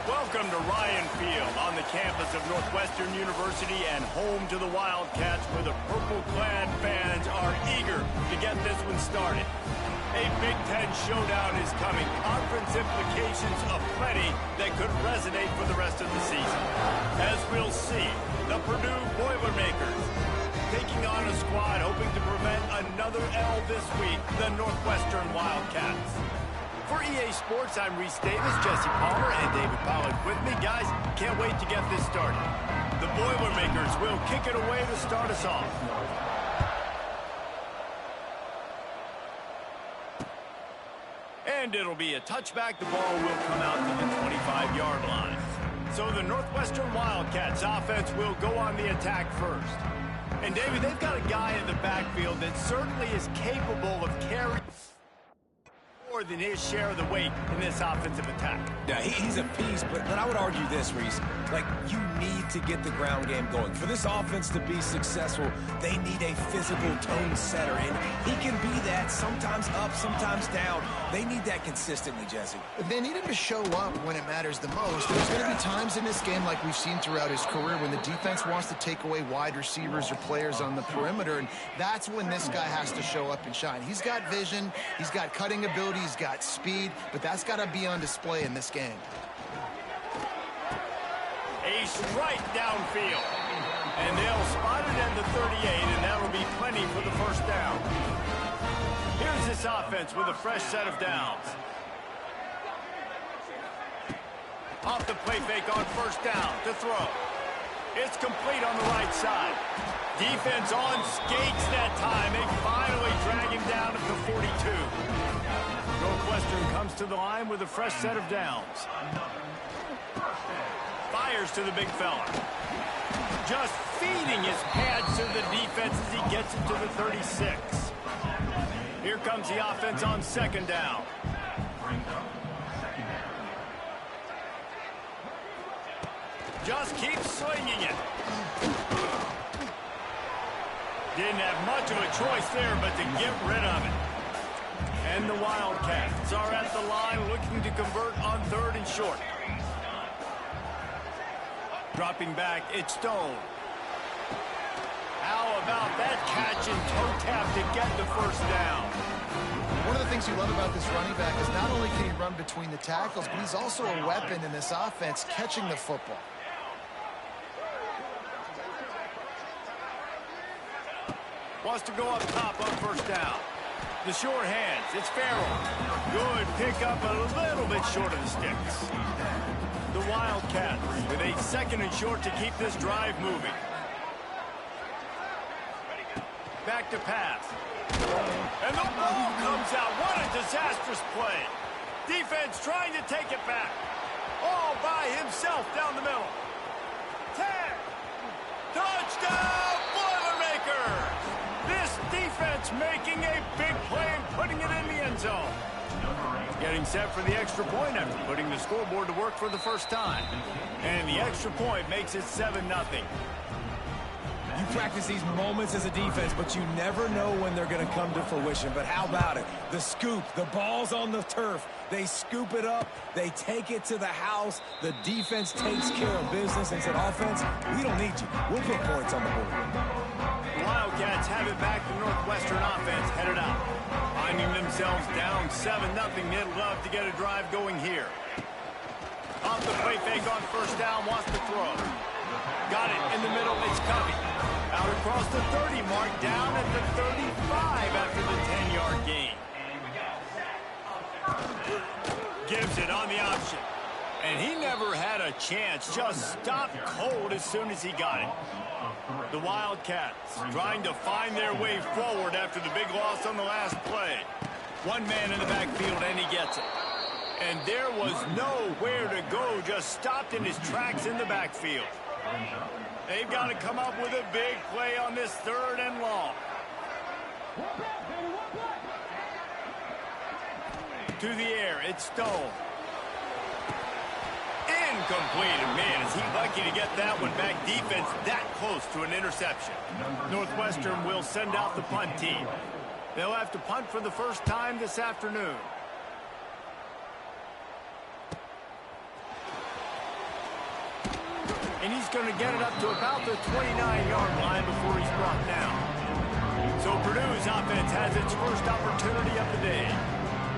Welcome to Ryan Field on the campus of Northwestern University and home to the Wildcats, where the purple-clad fans are eager to get this one started. A Big Ten showdown is coming. Conference implications aplenty that could resonate for the rest of the season. As we'll see, the Purdue Boilermakers taking on a squad hoping to prevent another L this week, the Northwestern Wildcats. For EA Sports, I'm Reese Davis, Jesse Palmer, and David Pollack with me. Guys, can't wait to get this started. The Boilermakers will kick it away to start us off. And it'll be a touchback. The ball will come out to the 25-yard line. So the Northwestern Wildcats offense will go on the attack first. And David, they've got a guy in the backfield that certainly is capable of carrying more than his share of the weight in this offensive attack. Yeah, he's a piece, but I would argue this, Reese. Like, you need to get the ground game going. For this offense to be successful, they need a physical tone setter, and he can be that, sometimes up, sometimes down. They need that consistently, Jesse. They need him to show up when it matters the most. There's going to be times in this game, like we've seen throughout his career, when the defense wants to take away wide receivers or players on the perimeter, and that's when this guy has to show up and shine. He's got vision, he's got cutting ability, he's got speed, but that's got to be on display in this game. A strike downfield. And they'll spot it at the 38, and that'll be plenty for the first down. Here's this offense with a fresh set of downs. Off the play fake on first down to throw. It's complete on the right side. Defense on skates that time. They finally drag him down at the 42. Northwestern comes to the line with a fresh set of downs. Fires to the big fella. Just feeding his pads to the defense as he gets it to the 36. Here comes the offense on second down. Just keep slinging it. Didn't have much of a choice there but to get rid of it. And the Wildcats are at the line looking to convert on third and short. Dropping back, it's Stone. How about that catch and toe tap to get the first down? One of the things you love about this running back is not only can he run between the tackles, but he's also a weapon in this offense, catching the football. Wants to go up top on first down. The short hands, it's Farrell. Good pickup, a little bit short of the sticks. The Wildcats with a second and short to keep this drive moving. Back to pass. And the ball comes out. What a disastrous play. Defense trying to take it back. All by himself down the middle. 10. Touchdown, Boilermaker! This defense making a big play and putting it in the end zone. Getting set for the extra point after putting the scoreboard to work for the first time. And the extra point makes it 7-0. You practice these moments as a defense, but you never know when they're going to come to fruition. But how about it? The scoop, the ball's on the turf. They scoop it up. They take it to the house. The defense takes care of business and said, offense, we don't need you. We'll put points on the board. The Wildcats have it back. The Northwestern offense headed out. Finding themselves down 7-0. They'd love to get a drive going here. Off the play fake on first down, wants to throw. Got it in the middle, it's Covey. Out across the 30 mark, down at the 35 after the 10-yard gain. Gives it on the option. And he never had a chance, just stopped cold as soon as he got it. The Wildcats trying to find their way forward after the big loss on the last play. One man in the backfield, and he gets it. And there was nowhere to go, just stopped in his tracks in the backfield. They've got to come up with a big play on this third and long. To the air, it's Stone. Incomplete, and man, is he lucky to get that one back. Defense that close to an interception. Northwestern will send out the punt team. They'll have to punt for the first time this afternoon. And he's going to get it up to about the 29-yard line before he's brought down. So Purdue's offense has its first opportunity of the day.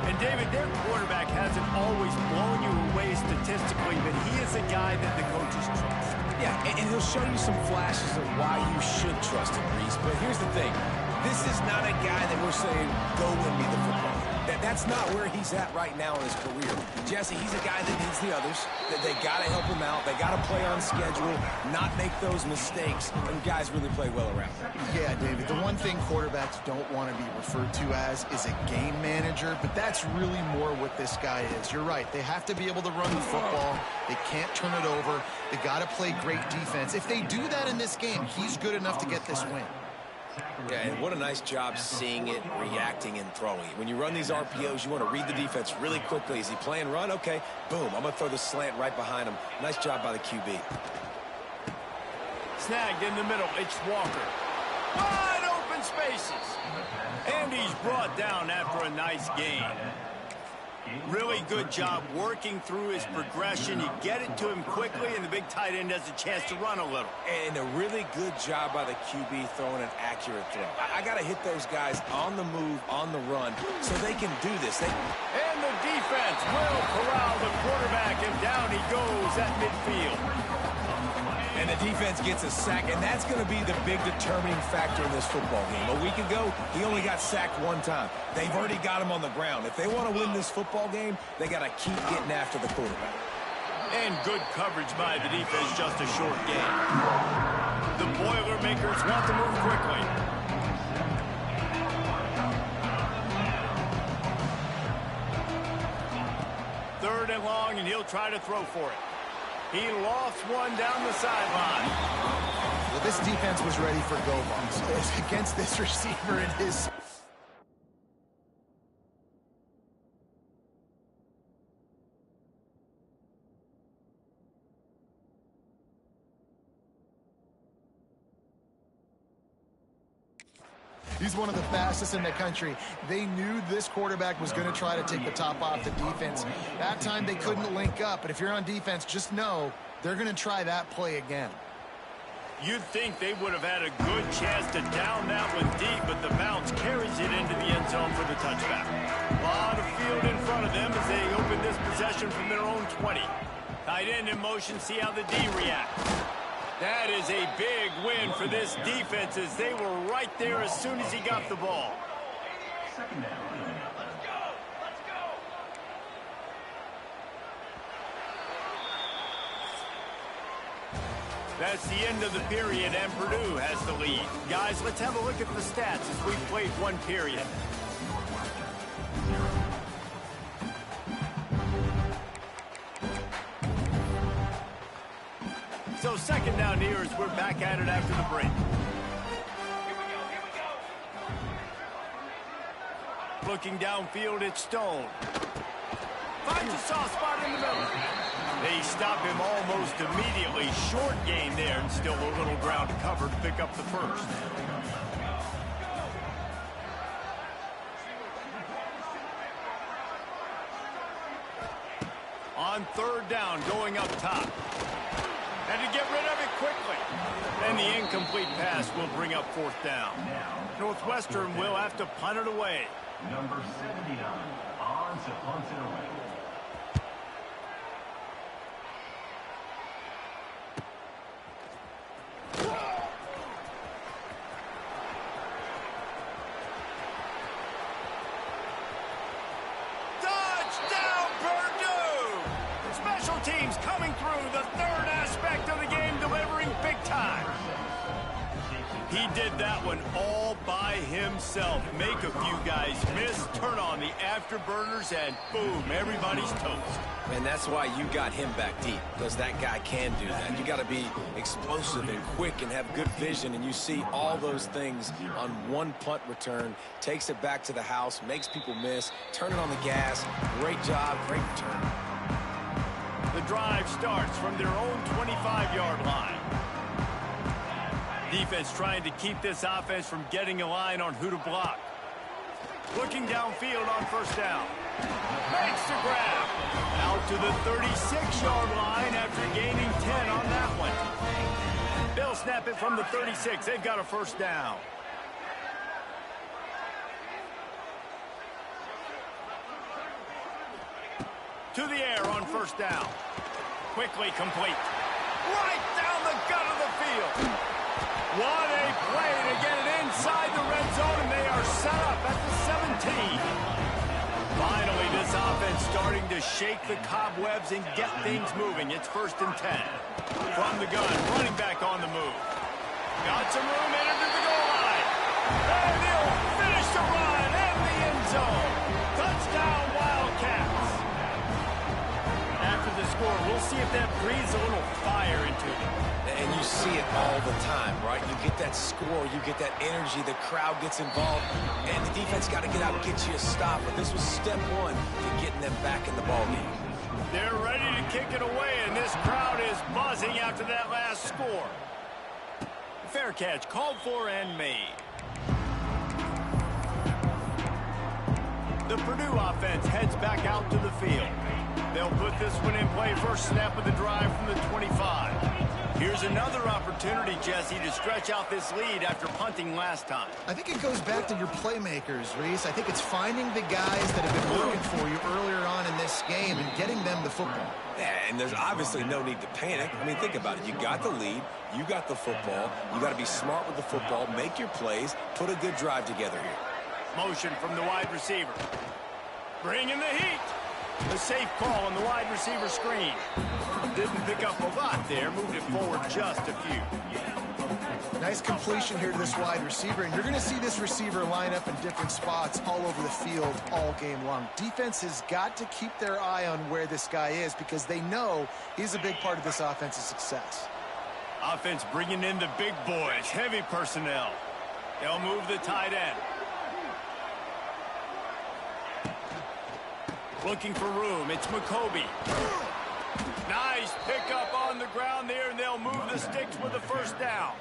And David, their quarterback hasn't always blown you away statistically, but he is a guy that the coaches trust. Yeah, and he'll show you some flashes of why you should trust him, Reese. But here's the thing. This is not a guy that we're saying, go win me the football. That's not where he's at right now in his career. Jesse, he's a guy that needs the others. They got to help him out. They got to play on schedule, not make those mistakes, and guys really play well around him. Yeah, David, the one thing quarterbacks don't want to be referred to as is a game manager, but that's really more what this guy is. You're right. They have to be able to run the football. They can't turn it over. They got to play great defense. If they do that in this game, he's good enough to get this win. Yeah, and what a nice job seeing it, reacting, and throwing it. When you run these RPOs, you want to read the defense really quickly. Is he playing run? Okay, boom. I'm going to throw the slant right behind him. Nice job by the QB. Snagged in the middle. It's Walker. Wide open spaces. And he's brought down after a nice gain. Really good job working through his progression. You get it to him quickly, and the big tight end has a chance to run a little. And a really good job by the QB throwing an accurate throw. I got to hit those guys on the move, on the run, so they can do this. And the defense will corral the quarterback, and down he goes at midfield. And the defense gets a sack, and that's going to be the big determining factor in this football game. A week ago, he only got sacked one time. They've already got him on the ground. If they want to win this football game, they got to keep getting after the quarterback. And good coverage by the defense, just a short gain. The Boilermakers want to move quickly. Third and long, and he'll try to throw for it. He lost one down the sideline. Well, this defense was ready for go-balls. Against this receiver, it is... He's one of the fastest in the country. They knew this quarterback was going to try to take the top off the defense. That time they couldn't link up, but if you're on defense, just know they're going to try that play again. You'd think they would have had a good chance to down that one deep, but the bounce carries it into the end zone for the touchback. A lot of field in front of them as they open this possession from their own 20. Tight end in motion, see how the D reacts. That is a big win for this defense as they were right there as soon as he got the ball. Second down. Let's go. That's the end of the period, and Purdue has the lead. Guys, let's have a look at the stats as we've played one period. So second down here as we're back at it after the break. Looking downfield, it's Stone. Finds a soft spot in the middle. They stop him almost immediately. Short gain there, and still a little ground to cover to pick up the first. On third down, going up top. And to get rid of it quickly. And the incomplete pass will bring up fourth down. Northwestern will have to punt it away. Number 79 on to punt it away. Touchdown, Purdue! Special teams coming through, the third aspect of the game, delivering big time. He did that one all by himself. Make a few guys miss, turn on the afterburners, and boom, everybody's toast. And that's why you got him back deep, because that guy can do that. You got to be explosive and quick and have good vision, and you see all those things on one punt return. Takes it back to the house, makes people miss, turn it on the gas. Great job, great return. The drive starts from their own 25-yard line. Defense trying to keep this offense from getting a line on who to block. Looking downfield on first down. Makes the grab. Out to the 36-yard line after gaining 10 on that one. They'll snap it from the 36. They've got a first down. To the air on first down. Quickly complete. Right down the gut of the field. What a play to get it inside the red zone, and they are set up at the 17. Finally, this offense starting to shake the cobwebs and get things moving. It's 1st and 10. From the gun, running back on the move. Got some room in into the goal line. And he'll finish the run in the end zone. Touchdown, Wildcats. After the score, we'll see if that breathes a little fire into them. And you see it all the time, right? You get that score, you get that energy, the crowd gets involved, and the defense got to get out and get you a stop. But this was step one to getting them back in the ballgame. They're ready to kick it away, and this crowd is buzzing after that last score. Fair catch, called for and made. The Purdue offense heads back out to the field. They'll put this one in play. First snap of the drive from the 25. Here's another opportunity, Jesse, to stretch out this lead after punting last time. I think it goes back to your playmakers, Reese. I think it's finding the guys that have been working for you earlier on in this game and getting them the football. Yeah, and there's obviously no need to panic. I mean, think about it. You got the lead. You got the football. You got to be smart with the football. Make your plays. Put a good drive together here. Motion from the wide receiver. Bring in the heat. A safe call on the wide receiver screen. Didn't pick up a lot there. Moved it forward just a few. Nice completion here to this wide receiver, and you're going to see this receiver line up in different spots all over the field all game long. Defense has got to keep their eye on where this guy is because they know he's a big part of this offense's success. Offense bringing in the big boys, heavy personnel. They'll move the tight end. Looking for room. It's McCoby. Nice pickup on the ground there, and they'll move the sticks with a first down.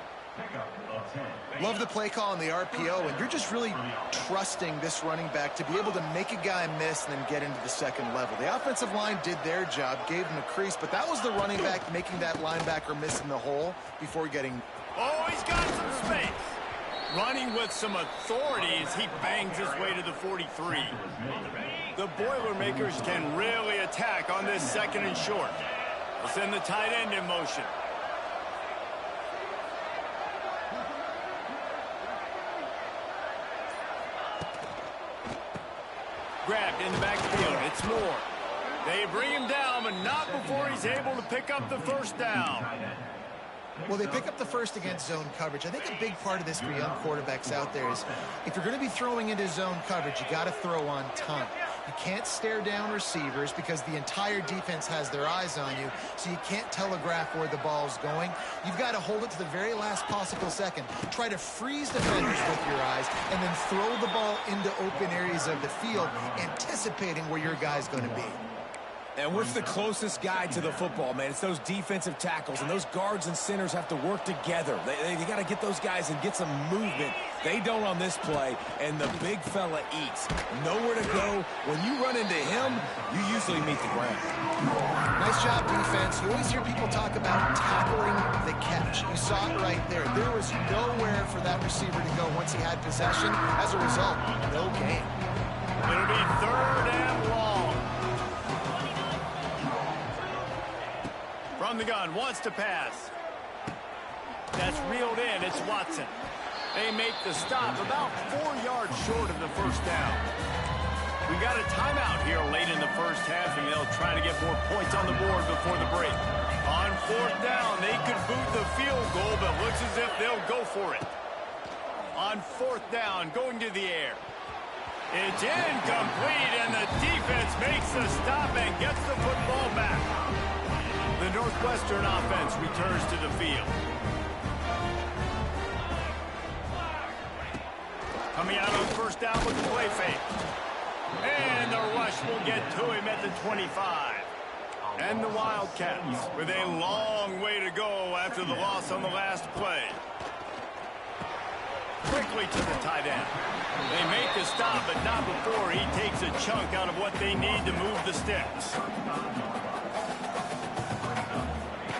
Love the play call on the RPO, and you're just really trusting this running back to be able to make a guy miss and then get into the second level. The offensive line did their job, gave him a crease, but that was the running back making that linebacker miss in the hole before getting... Oh, he's got some space. Running with some authority as he bangs his way to the 43. The Boilermakers can really attack on this 2nd and short. They'll send the tight end in motion. Grabbed in the backfield. It's Moore. They bring him down, but not before he's able to pick up the first down. Well, they pick up the first against zone coverage. I think a big part of this for young quarterbacks out there is if you're going to be throwing into zone coverage, you got to throw on time. You can't stare down receivers because the entire defense has their eyes on you, so you can't telegraph where the ball's going. You've got to hold it to the very last possible second. Try to freeze defenders with your eyes and then throw the ball into open areas of the field, anticipating where your guy's going to be. And what's the closest guy to the football, man? It's those defensive tackles, and those guards and centers have to work together. They got to get those guys and get some movement. They don't on this play, and the big fella eats. Nowhere to go. When you run into him, you usually meet the ground. Nice job, defense. You always hear people talk about tackling the catch. You saw it right there. There was nowhere for that receiver to go once he had possession. As a result, no gain. It'll be 3rd and long. From the gun, wants to pass. That's reeled in. It's Watson. They make the stop about 4 yards short of the first down. We got a timeout here late in the first half, and they'll try to get more points on the board before the break. On 4th down, they could boot the field goal, but looks as if they'll go for it. On 4th down, going to the air. It's incomplete, and the defense makes the stop and gets the football back. The Northwestern offense returns to the field. Coming out on 1st down with the play fake. And the rush will get to him at the 25. And the Wildcats with a long way to go after the loss on the last play. Quickly to the tight end. They make the stop, but not before he takes a chunk out of what they need to move the sticks.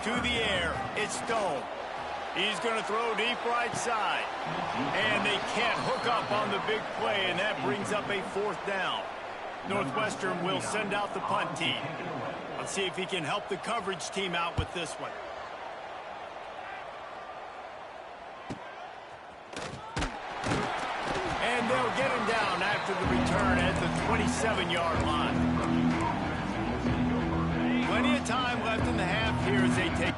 to the air. It's Stone. He's going to throw deep right side. And they can't hook up on the big play, and that brings up a 4th down. Northwestern will send out the punt team. Let's see if he can help the coverage team out with this one. And they'll get him down after the return at the 27-yard line. Plenty of time left in the half here as they take.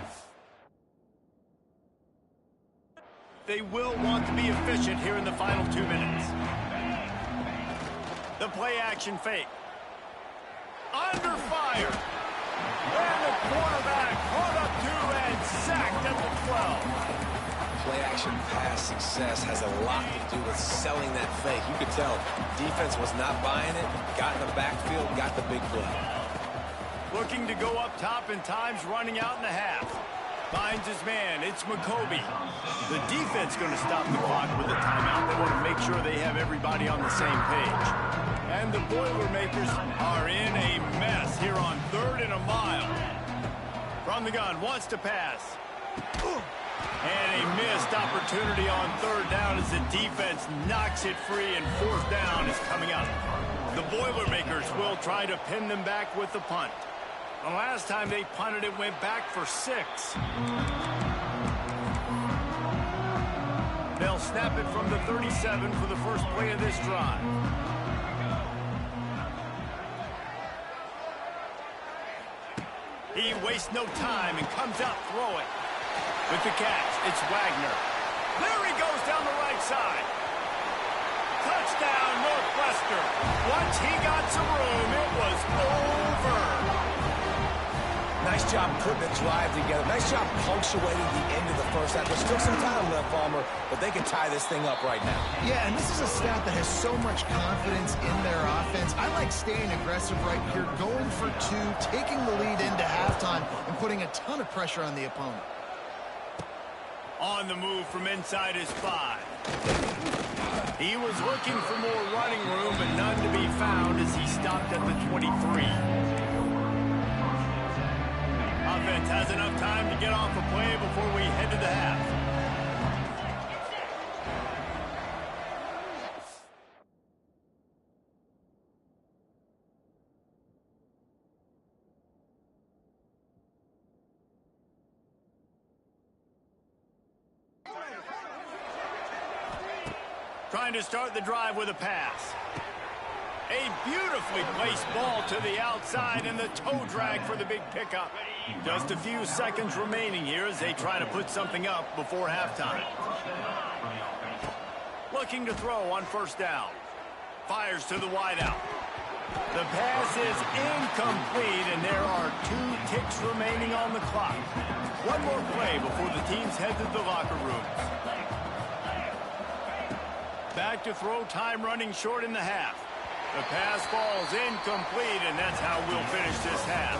They will want to be efficient here in the final 2 minutes. The play action fake. Under fire. And the quarterback brought up 2 and sacked at the 12. Play action pass success has a lot to do with selling that fake. You could tell defense was not buying it, got in the backfield, got the big play. Looking to go up top, and time's running out in the half. Finds his man. It's McCoby. The defense going to stop the clock with a timeout. They want to make sure they have everybody on the same page. And the Boilermakers are in a mess here on 3rd and a mile. From the gun, wants to pass. And a missed opportunity on 3rd down as the defense knocks it free, and 4th down is coming up. The Boilermakers will try to pin them back with the punt. The last time they punted, it went back for 6. They'll snap it from the 37 for the first play of this drive. He wastes no time and comes out throwing. With the catch, it's Wagner. There he goes down the right side. Touchdown, Northwestern. Once he got some room, it was over. Nice job putting the drive together. Nice job punctuating the end of the first half. There's still some time left, Palmer, but they can tie this thing up right now. Yeah, and this is a staff that has so much confidence in their offense. I like staying aggressive right here, going for 2, taking the lead into halftime, and putting a ton of pressure on the opponent. On the move from inside his 5. He was looking for more running room, but none to be found as he stopped at the 23. Offense has enough time to get off a play before we head to the half. Trying to start the drive with a pass. A beautifully placed ball to the outside, and the toe drag for the big pickup. Just a few seconds remaining here as they try to put something up before halftime. Looking to throw on 1st down. Fires to the wideout. The pass is incomplete, and there are 2 ticks remaining on the clock. One more play before the teams head to the locker rooms. Back to throw, time running short in the half. The pass falls incomplete, and that's how we'll finish this half.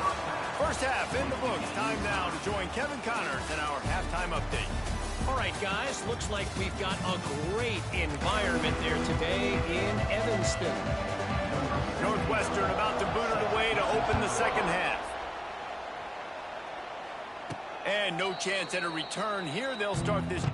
First half in the books. Time now to join Kevin Connors in our halftime update. All right, guys, looks like we've got a great environment there today in Evanston. Northwestern about to boot it away to open the second half. And no chance at a return here. They'll start this.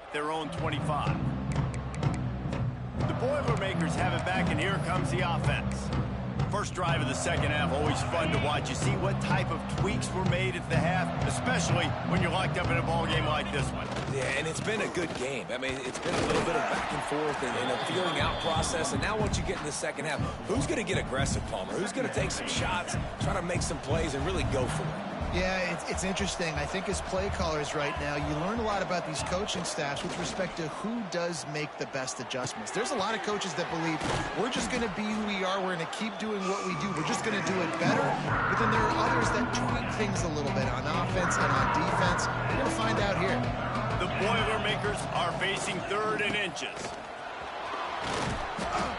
at their own 25. The Boilermakers have it back, and here comes the offense. First drive of the second half, always fun to watch. You see what type of tweaks were made at the half, especially when you're locked up in a ball game like this one. Yeah, and it's been a good game. I mean, it's been a little bit of back and forth and a feeling out process. And now once you get in the second half, who's going to get aggressive, Palmer? Who's going to take some shots, try to make some plays, and really go for it? Yeah, it's interesting. I think as play callers right now, you learn a lot about these coaching staffs with respect to who does make the best adjustments. There's a lot of coaches that believe we're just going to be who we are. We're going to keep doing what we do. We're just going to do it better. But then there are others that tweak things a little bit on offense and on defense. We're going to find out here. The Boilermakers are facing 3rd and inches.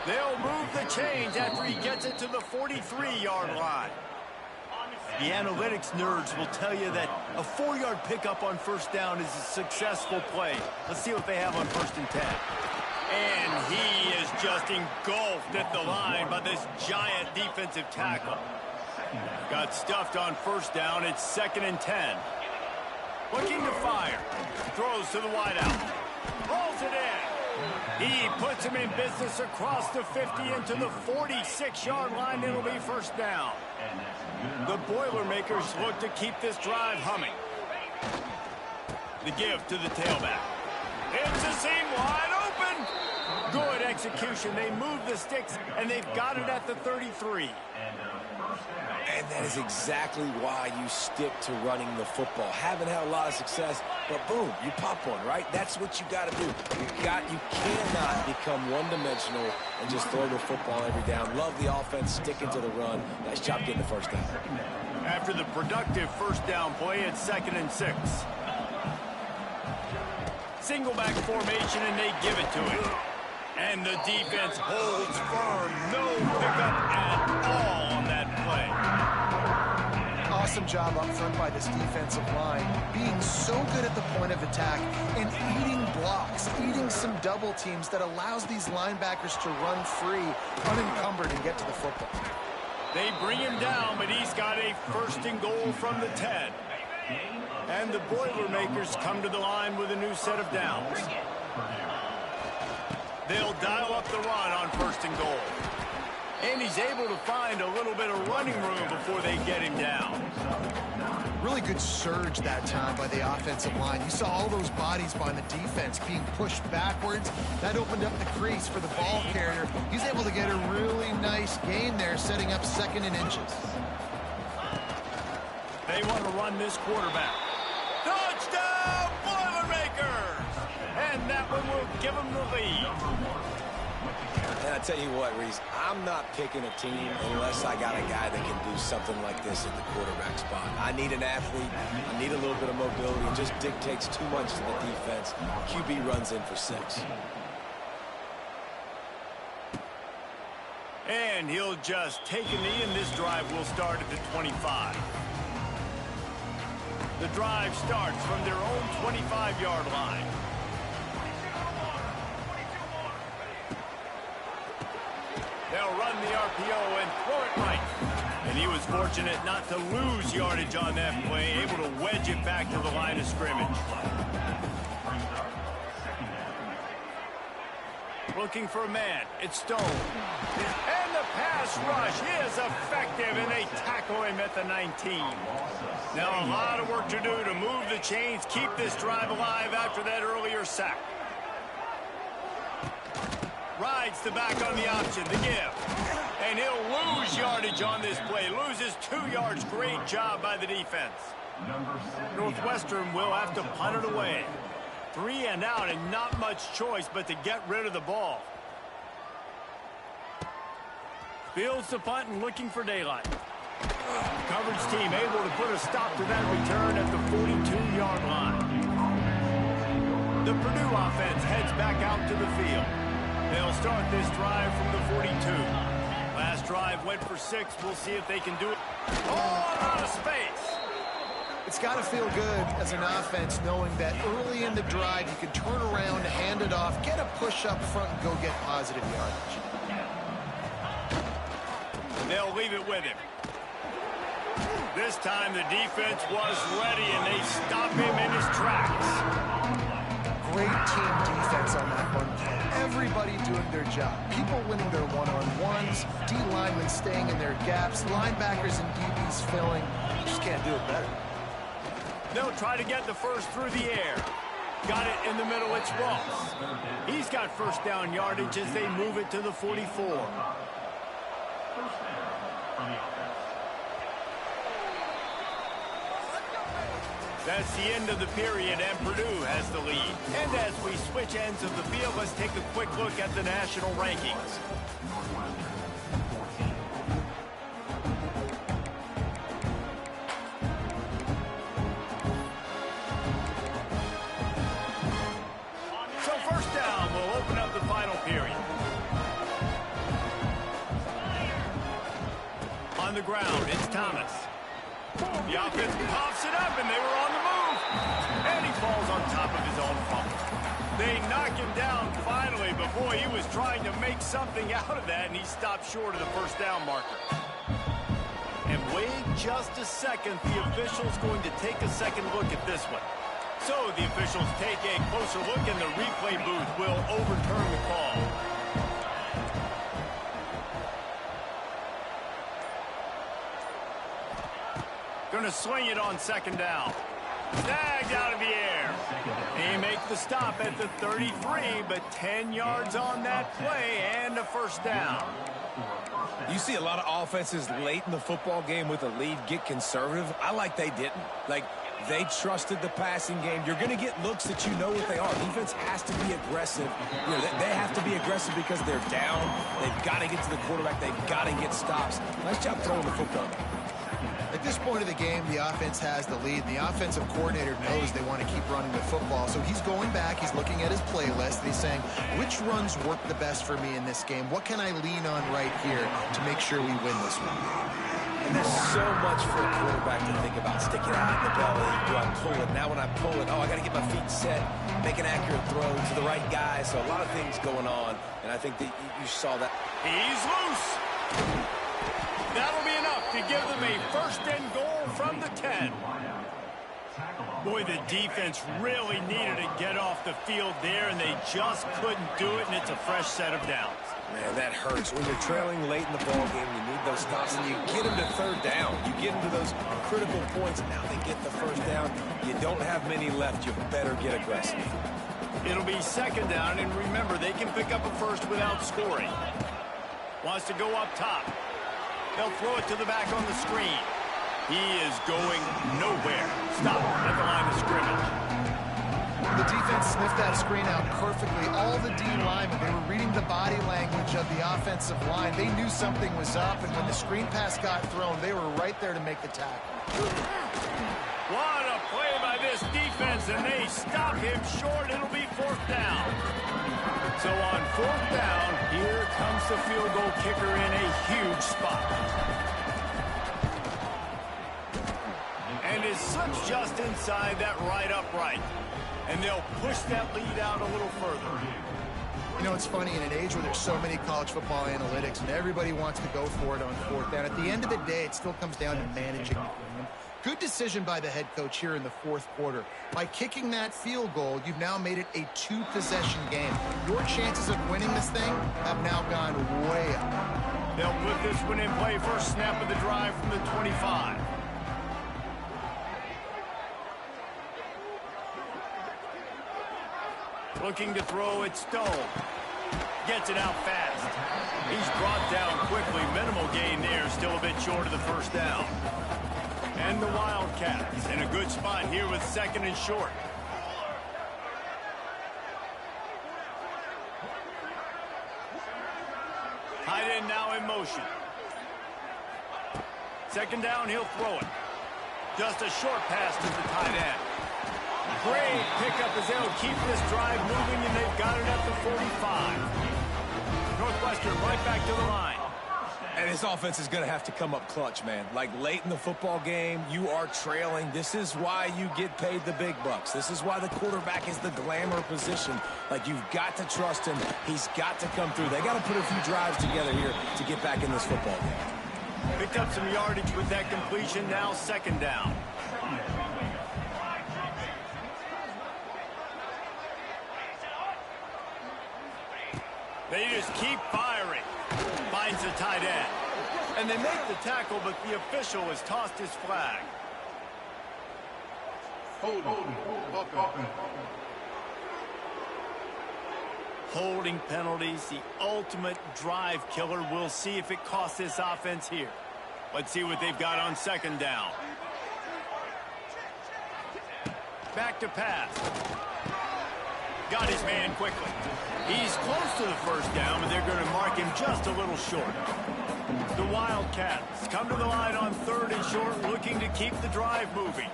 They'll move the chains after he gets it to the 43-yard line. The analytics nerds will tell you that a 4-yard pickup on first down is a successful play. Let's see what they have on 1st and 10. And he is just engulfed at the line by this giant defensive tackle. Got stuffed on first down. It's 2nd and 10. Looking to fire. Throws to the wideout. Rolls it in. He puts him in business across the 50 into the 46-yard line. It'll be first down. The Boilermakers look to keep this drive humming. The give to the tailback. It's a seam wide open. Good execution. They move the sticks, and they've got it at the 33. And that is exactly why you stick to running the football. Haven't had a lot of success, but boom, you pop one, right? That's what you got to do. You cannot become one-dimensional and just throw the football every down. Love the offense, sticking to the run. Nice job getting the first down. After the productive first down play, it's 2nd and 6. Single back formation, and they give it to him. And the defense holds firm. No pickup at all on that play. Awesome job up front by this defensive line, being so good at the point of attack and eating blocks, eating some double teams that allows these linebackers to run free, unencumbered, and get to the football. They bring him down, but he's got a 1st and goal from the 10. And the Boilermakers come to the line with a new set of downs. They'll dial up the run on 1st and goal. And he's able to find a little bit of running room before they get him down. Really good surge that time by the offensive line. You saw all those bodies by the defense being pushed backwards. That opened up the crease for the ball carrier. He's able to get a really nice gain there, setting up 2nd and inches. They want to run this quarterback. Touchdown, Boilermakers! And that one will give them the lead. And I tell you what, Reese, I'm not picking a team unless I got a guy that can do something like this at the quarterback spot. I need an athlete. I need a little bit of mobility. It just dictates too much to the defense. QB runs in for 6. And he'll just take a knee, and this drive will start at the 25. The drive starts from their own 25-yard line. They'll run the RPO and throw it right. And he was fortunate not to lose yardage on that play, able to wedge it back to the line of scrimmage. Looking for a man. It's Stone. And the pass rush is effective, and they tackle him at the 19. Now a lot of work to do to move the chains, keep this drive alive after that earlier sack. Rides the back on the option, the give. And he'll lose yardage on this play. Loses 2 yards. Great job by the defense. Northwestern will have to punt it away. 3 and out, and not much choice but to get rid of the ball. Fields the punt and looking for daylight. Coverage team able to put a stop to that return at the 42-yard line. The Purdue offense heads back out to the field. They'll start this drive from the 42. Last drive went for 6. We'll see if they can do it. Oh, out of space. It's got to feel good as an offense knowing that early in the drive you can turn around, hand it off, get a push up front, and go get positive yardage. They'll leave it with him. This time the defense was ready, and they stop him in his tracks. great team defense on that run play. Everybody doing their job. People winning their one-on-ones, D linemen staying in their gaps, linebackers and DBs filling. You just can't do it better. They'll try to get the first through the air. Got it in the middle, it's Ross. He's got first down yardage as they move it to the 44. That's the end of the period, and Purdue has the lead. And as we switch ends of the field, let's take a quick look at the national rankings. So first down will open up the final period. On the ground, it's Thomas. The offense pops it up, and they were on the move. And he falls on top of his own fumble. They knock him down finally, but boy, he was trying to make something out of that, and he stopped short of the first down marker. And wait just a second. The official's going to take a second look at this one. So the officials take a closer look, and the replay booth will overturn the call. Going to swing it on second down. Snagged out of the air. He makes the stop at the 33, but 10 yards on that play and a first down. You see a lot of offenses late in the football game with a lead get conservative. I like they didn't. Like, they trusted the passing game. You're going to get looks that you know what they are. Defense has to be aggressive. You know, they have to be aggressive because they're down. They've got to get to the quarterback. They've got to get stops. Nice job throwing the football. At this point of the game, the offense has the lead. The offensive coordinator knows they want to keep running the football. So he's going back. He's looking at his playlist. And he's saying, which runs work the best for me in this game? What can I lean on right here to make sure we win this one? And there's so much for a quarterback to think about. Sticking out in the belly. Do I pull it? Now when I pull it, oh, I got to get my feet set. Make an accurate throw to the right guy. So a lot of things going on. And I think that you saw that. He's loose. That'll be enough to give them a first and goal from the 10. Boy, the defense really needed to get off the field there, and they just couldn't do it, and it's a fresh set of downs. Man, that hurts. When you're trailing late in the ball game, you need those stops, and you get them to third down. You get them to those critical points, and now they get the first down. You don't have many left. You better get aggressive. It'll be second down, and remember, they can pick up a first without scoring. Wants to go up top. They'll throw it to the back on the screen. He is going nowhere. Stop at the line of scrimmage. The defense sniffed that screen out perfectly. All the D linemen, they were reading the body language of the offensive line. They knew something was up, and when the screen pass got thrown, they were right there to make the tackle. What a play by this defense, and they stop him short. It'll be fourth down. So on fourth down, here comes the field goal kicker in a huge spot. And it slips just inside that right upright. And they'll push that lead out a little further. You know, it's funny, in an age where there's so many college football analytics and everybody wants to go for it on fourth down, at the end of the day, it still comes down to managing the game. Good decision by the head coach here in the fourth quarter. By kicking that field goal, you've now made it a two-possession game. Your chances of winning this thing have now gone way up. They'll put this one in play first snap of the drive from the 25. Looking to throw it, Stone. Gets it out fast. He's brought down quickly. Minimal gain there, still a bit short of the first down. And the Wildcats in a good spot here with second and short. Tight end now in motion. Second down, he'll throw it. Just a short pass to the tight end. Great pickup as they'll keep this drive moving, and they've got it at the 45. Northwestern right back to the line. And this offense is going to have to come up clutch, man. Like, late in the football game, you are trailing. This is why you get paid the big bucks. This is why the quarterback is the glamour position. Like, you've got to trust him. He's got to come through. They got to put a few drives together here to get back in this football game. Picked up some yardage with that completion. Now second down. They just keep firing. Finds the tight end. And they make the tackle, but the official has tossed his flag. Holding penalties, the ultimate drive killer. We'll see if it costs this offense here. Let's see what they've got on second down. Back to pass. Got his man quickly. He's close to the first down, but they're going to mark him just a little short. The Wildcats come to the line on third and short, looking to keep the drive moving.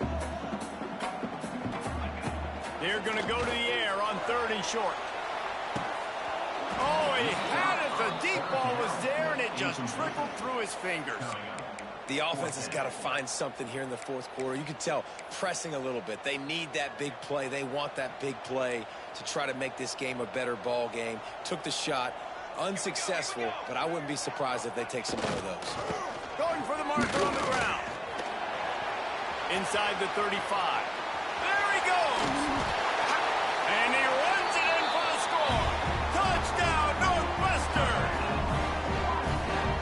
They're going to go to the air on third and short. Oh, he had it. The deep ball was there, and it just trickled through his fingers. The offense has got to find something here in the fourth quarter. You can tell pressing a little bit. They need that big play. They want that big play to try to make this game a better ball game. Took the shot. Unsuccessful, but I wouldn't be surprised if they take some more of those. Going for the marker on the ground. Inside the 35. There he goes. And he runs it in for the score. Touchdown, Northwestern.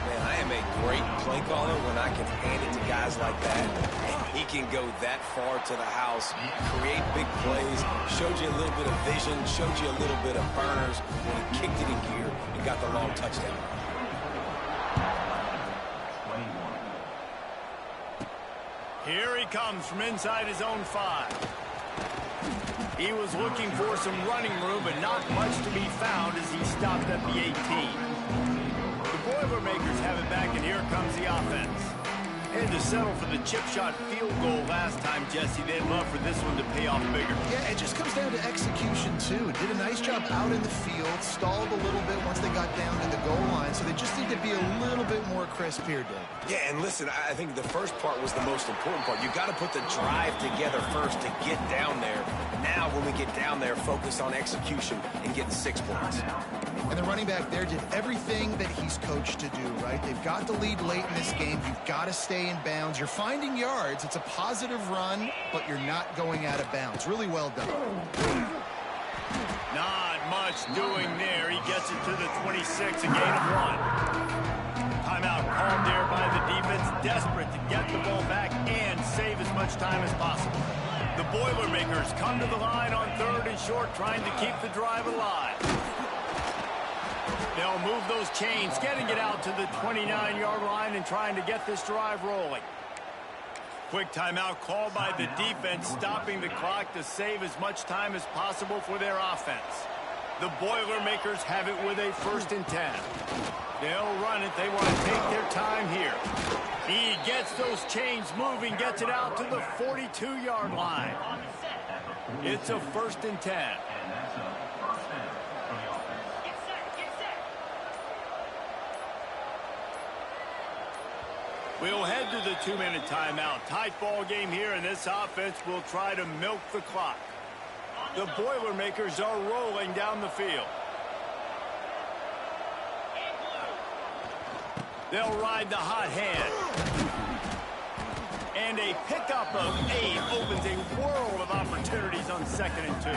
Man, I am a great play caller when I can hand it to guys like that. And he can go that far to the house, create big plays, showed you a little bit of vision, showed you a little bit of burners when he kicked it in gear and got the long touchdown. Here he comes from inside his own 5. He was looking for some running room, but not much to be found as he stopped at the 18. The Boilermakers have it back, and here comes the offense. Had to settle for the chip shot field goal last time, Jesse. They'd love for this one to pay off bigger. Yeah, it just comes down to execution, too. Did a nice job out in the field, stalled a little bit once they got down to the goal line, so they just need to be a little bit more crisp here, Dave. Yeah, and listen, I think the first part was the most important part. You got to put the drive together first to get down there. Now, when we get down there, focus on execution and getting 6 points. And the running back there did everything that he's coached to do, right? They've got the lead late in this game. You've got to stay in bounds. You're finding yards. It's a positive run, but you're not going out of bounds. Really well done. Not much doing there. He gets it to the 26, a gain of 1. Timeout called there by the defense, desperate to get the ball back and save as much time as possible. The Boilermakers come to the line on third and short, trying to keep the drive alive. They'll move those chains, getting it out to the 29-yard line and trying to get this drive rolling. Quick timeout called by the defense, stopping the clock to save as much time as possible for their offense. The Boilermakers have it with a 1st and 10. They'll run it. They want to take their time here. He gets those chains moving, gets it out to the 42-yard line. It's a 1st and 10. We'll head to the 2-minute timeout. Tight ball game here, and this offense will try to milk the clock. The Boilermakers are rolling down the field. They'll ride the hot hand. And a pickup of 8 opens a world of opportunities on 2nd and 2.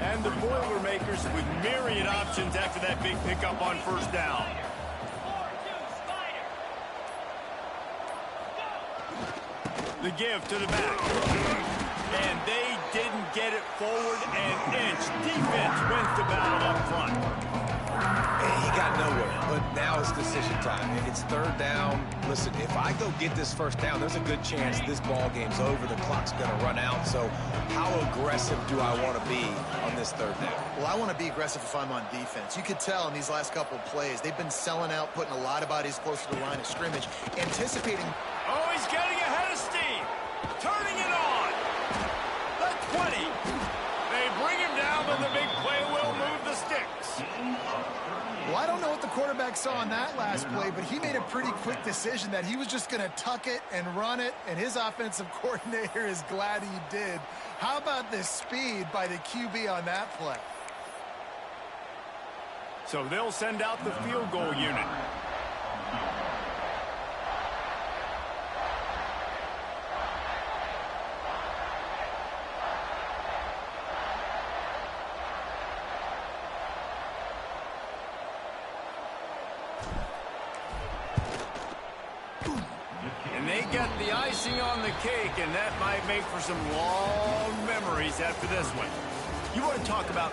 And the Boilermakers with myriad options after that big pickup on 1st down. The give to the back. And they didn't get it forward an inch. Defense wins the battle up front. And he got nowhere, but now it's decision time. It's 3rd down. Listen, if I go get this 1st down, there's a good chance this ball game's over. The clock's going to run out. So how aggressive do I want to be on this 3rd down? Well, I want to be aggressive if I'm on defense. You could tell in these last couple of plays, they've been selling out, putting a lot of bodies close to the line of scrimmage, anticipating. Oh, he's getting ahead of steam. Turning it on. The 20. They bring him down, but the big play will move the sticks. Well, I don't know what the quarterback saw on that last play, but he made a pretty quick decision that he was just going to tuck it and run it, and his offensive coordinator is glad he did. How about the speed by the QB on that play? So they'll send out the field goal unit. And they get the icing on the cake, and that might make for some long memories after this one. You want to talk about